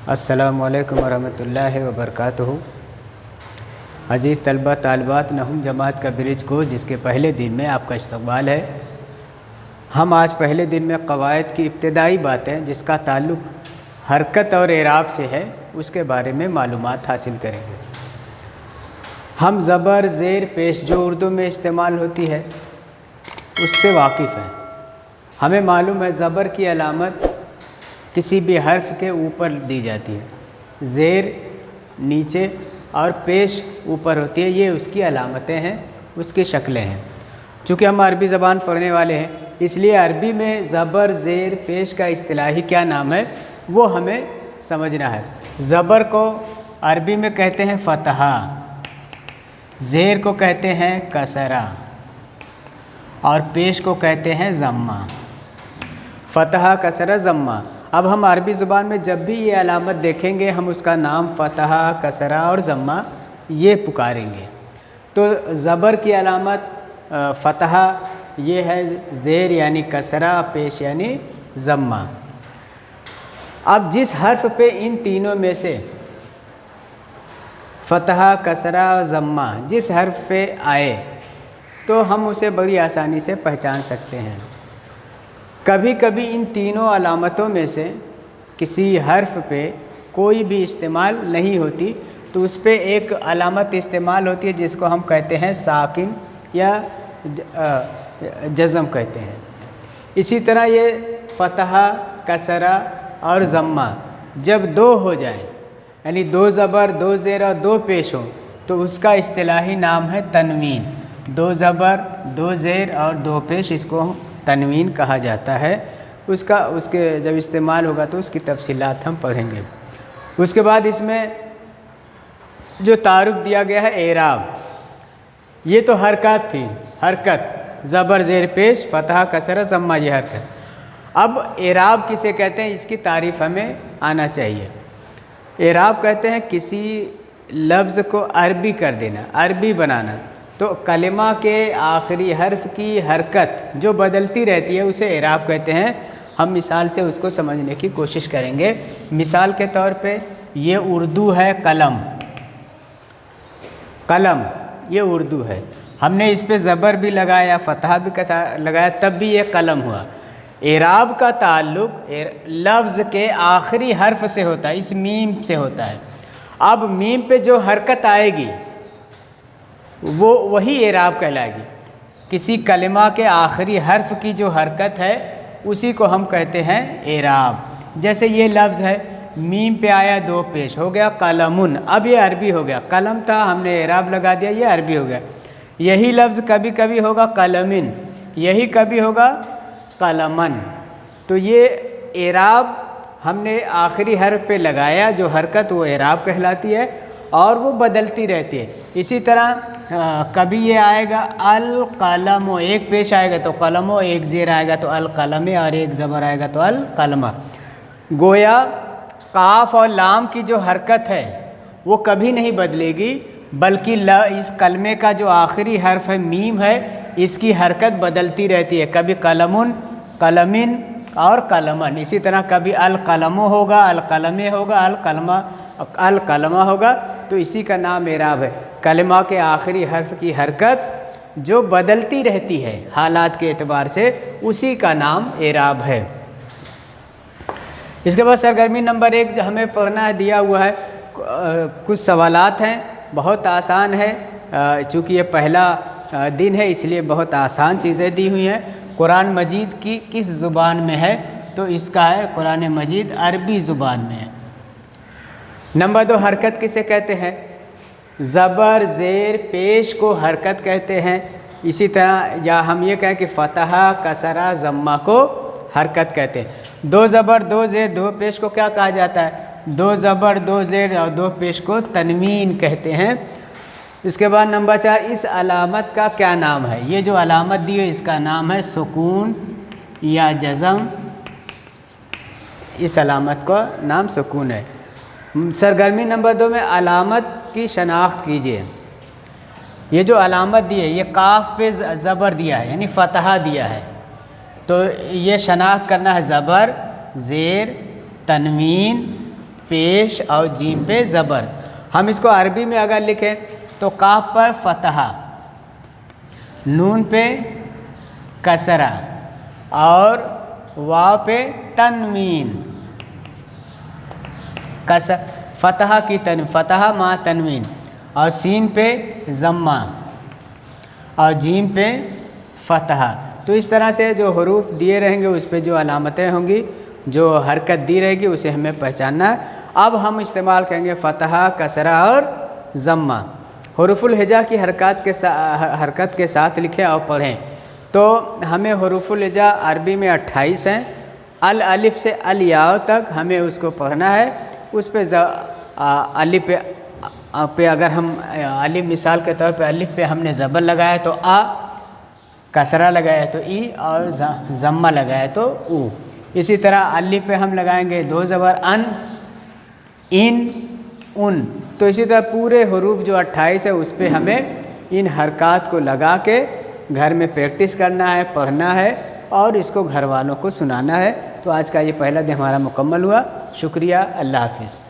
अस्सलामुअलैकुम वरहमतुल्लाहि वबरकातुहू। अज़ीज़ तलबा तालिबात नहुम जमात का ब्रिज को जिसके पहले दिन में आपका इस्तकबाल है। हम आज पहले दिन में क़वायद की इब्तिदाई बातें जिसका ताल्लुक़ हरकत और एराब से है उसके बारे में मालूमात हासिल करेंगे। हम ज़बर ज़ेर पेश जो उर्दू में इस्तेमाल होती है उससे वाकिफ़ हैं। हमें मालूम है ज़बर की अलामत किसी भी हर्फ के ऊपर दी जाती है, ज़ेर नीचे और पेश ऊपर होती है। ये उसकी अलामतें हैं, उसकी शक्लें हैं। चूँकि हम अरबी ज़बान पढ़ने वाले हैं इसलिए अरबी में ज़बर ज़ेर पेश का इस्तिलाही क्या नाम है वो हमें समझना है। ज़बर को अरबी में कहते हैं फ़तहा, ज़ेर को कहते हैं कसरा और पेश को कहते हैं ज़म्मा। फ़तहा कसरा ज़म्मा। अब हम अरबी ज़ुबान में जब भी ये अलामत देखेंगे हम उसका नाम फ़तहा कसरा और ज़म्मा ये पुकारेंगे। तो ज़बर की अलामत फ़तहा ये है, ज़ेर यानी कसरा, पेश यानी ज़म्मा। अब जिस हर्फ पे इन तीनों में से फ़तहा कसरा और ज़म्मा जिस हर्फ पे आए तो हम उसे बड़ी आसानी से पहचान सकते हैं। कभी कभी इन तीनों अलामतों में से किसी हर्फ पे कोई भी इस्तेमाल नहीं होती तो उस पे एक अलामत इस्तेमाल होती है जिसको हम कहते हैं साकिन या जज़म कहते हैं। इसी तरह ये फ़तहा कसरा और ज़म्मा जब दो हो जाए यानी दो ज़बर दो ज़ेर और दो पेश हो तो उसका इस्तिलाही नाम है तनवीन। दो ज़बर दो ज़ेर और दो पेश इसको तनवीन कहा जाता है। उसके जब इस्तेमाल होगा तो उसकी तफसीलात हम पढ़ेंगे। उसके बाद इसमें जो तारुफ दिया गया है एराब, ये तो हरकत थी, हरकत ज़बर ज़ेर पेश फ़तहा कसरा ज़म्मा ये हरकत। अब एराब किसे कहते हैं इसकी तारीफ़ हमें आना चाहिए। एराब कहते हैं किसी लफ्ज़ को अरबी कर देना, अरबी बनाना। तो कलिमा के आखिरी हर्फ की हरकत जो बदलती रहती है उसे एराब कहते हैं। हम मिसाल से उसको समझने की कोशिश करेंगे। मिसाल के तौर पे ये उर्दू है कलम, कलम ये उर्दू है, हमने इस पे ज़बर भी लगाया फ़तहा भी लगाया तब भी ये कलम हुआ। एराब का ताल्लुक़ लफ्ज़ के आखिरी हर्फ से होता है, इस मीम से होता है। अब मीम पे जो हरकत आएगी वो वही एराब कहलाएगी। किसी कलिमा के आखिरी हर्फ की जो हरकत है उसी को हम कहते हैं एराब। जैसे ये लफ्ज़ है मीम पे आया दो पेश हो गया कलमुन, अब ये अरबी हो गया। कलम था हमने एराब लगा दिया ये अरबी हो गया। यही लफ्ज़ कभी कभी होगा कलमिन, यही कभी होगा कलमन। तो ये एराब हमने आखिरी हर्फ पे लगाया जो हरकत वो एराब कहलाती है और वो बदलती रहती है। इसी तरह कभी ये आएगा अल कलमो, एक पेश आएगा तो कलमो, एक ज़ेर आएगा तो अल कलमे और एक ज़बर आएगा तो अल कलमा। गोया काफ और लाम की जो हरकत है वो कभी नहीं बदलेगी बल्कि इस कलमे का जो आखिरी हर्फ है मीम है इसकी हरकत बदलती रहती है। कभी कलमुन, कलमिन और कलमन। इसी तरह कभी अल कलमो होगा, अल कलमे होगा, अल कलमा होगा। तो इसी का नाम एराब है। कलिमा के आखिरी हर्फ की हरकत जो बदलती रहती है हालात के एतबार से उसी का नाम एराब है। इसके बाद सरगर्मी नंबर 1 हमें पढ़ना दिया हुआ है। कुछ सवालात हैं, बहुत आसान है। चूँकि ये पहला दिन है इसलिए बहुत आसान चीज़ें दी हुई हैं। कुरान मजीद की किस ज़ुबान में है तो इसका है कुरान मजीद अरबी ज़ुबान में है। नंबर 2 हरकत किसे कहते हैं? ज़बर ज़ेर पेश को हरकत कहते हैं। इसी तरह या हम ये कहें कि फ़तहा कसरा ज़म्मा को हरकत कहते हैं। दो ज़बर दो ज़ेर दो पेश को क्या कहा जाता है? दो ज़बर दो ज़ेर और दो पेश को तनवीन कहते हैं। इसके बाद नंबर 4 इस अलामत का क्या नाम है? ये जो अलामत दी है इसका नाम है सुकून या जज़म। इस अलामत का नाम सुकून है। सरगर्मी नंबर 2 में अलामत की शनाख्त कीजिए। ये जो अलामत दी है ये काफ पे ज़बर दिया है यानी फ़तहा दिया है तो ये शनाख्त करना है ज़बर ज़ेर तनवीन पेश और जीम पे ज़बर। हम इसको अरबी में अगर लिखें तो काफ पर फतहा, नून पे कसरा और वाव पे तनवीन। फतहा की फतहा मा तनवीन और सीन पे ज़म्मा और जीम पे फतहा। तो इस तरह से जो हरूफ दिए रहेंगे उस पे जो अलामतें होंगी, जो हरकत दी रहेगी उसे हमें पहचानना है। अब हम इस्तेमाल करेंगे फतहा, कसरा और ज़म्मा। हरूफुल हिजा की हरकत के साथ लिखें और पढ़ें। तो हमें हरूफुल हिजा अरबी में 28 हैं। अल अलिफ से अल याव तक हमें उसको पढ़ना है। उस पे अलिफ पे अगर हम अलिफ मिसाल के तौर पे अलिफ पे हमने ज़बर लगाया तो आ, कसरा लगाया तो ई और ज़म्मा लगाया तो ऊ। इसी तरह अलिफ पे हम लगाएंगे 2 ज़बर अन, इन, उन। तो इसी तरह पूरे हरूफ जो 28 है उस पे हमें इन हरकत को लगा के घर में प्रैक्टिस करना है, पढ़ना है और इसको घर वालों को सुनाना है। तो आज का ये पहला दिन हमारा मुकम्मल हुआ। शुक्रिया, अल्लाह हाफिज़।